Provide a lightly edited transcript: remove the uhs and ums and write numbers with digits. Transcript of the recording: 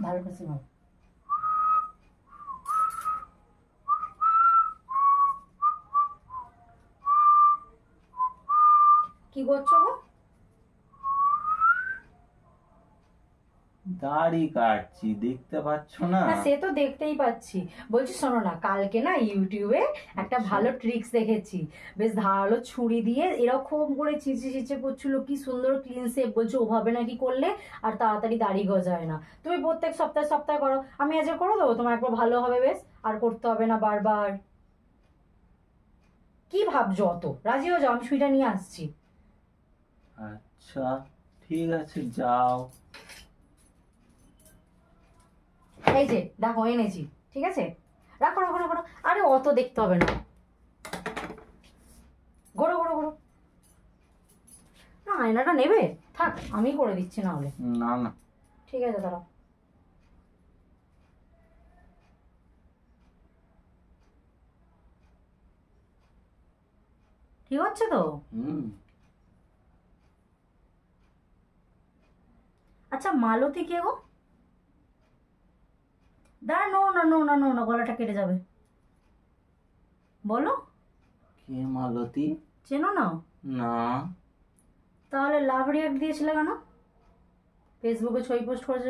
ভালো করে ঘুমাও। কি করছো গো? দাড়ি কাটছি, দেখতে পাচ্ছ না? না সে তো দেখতেই পাচ্ছি। বলছি শোনো না, কালকে না ইউটিউবে একটা আচ্ছা। ভালো ট্রিক্স দেখেছি। বেশ ধারালো ছুরি দিয়ে এরকম করে চিচে চিচে করছিল, কি সুন্দর ক্লিন শেপ। বলছো ওভাবে নাকি করলে আর তাড়াতাড়ি দাড়ি গজায় না। তুমি প্রত্যেক সপ্তাহে সপ্তাহে করো, আমি আজকে করে দেবো তোমার, একবার ভালো হবে বেশ, আর করতে হবে না বারবার। কি ভাবছো অত? রাজি হয়ে যাও, আমি সুইটা নিয়ে আসছি। আচ্ছা ঠিক আছে, যাও। এই যে দেখো এনেছি, ঠিক আছে? রাখো রাখো রাখো রাখো। আরে অত দেখতে হবে না, ঘোরো ঘোরো ঘোরো। না আয়নাটা নেবে? থাক আমি করে দিচ্ছি না হলে। না না। ঠিক আছে দাঁড়াও। ঠিক হচ্ছে তো? হুম। আচ্ছা মালতী কে গো? দাঁড়া, নো না নো না নো না, গলাটা কেটে যাবে। বলো। কে মালতী? চেনো না? না। তাহলে লাভ রিয়াক্ট দিয়েছিলে কেন? ফেসবুকে ছবি পোস্ট করেছে।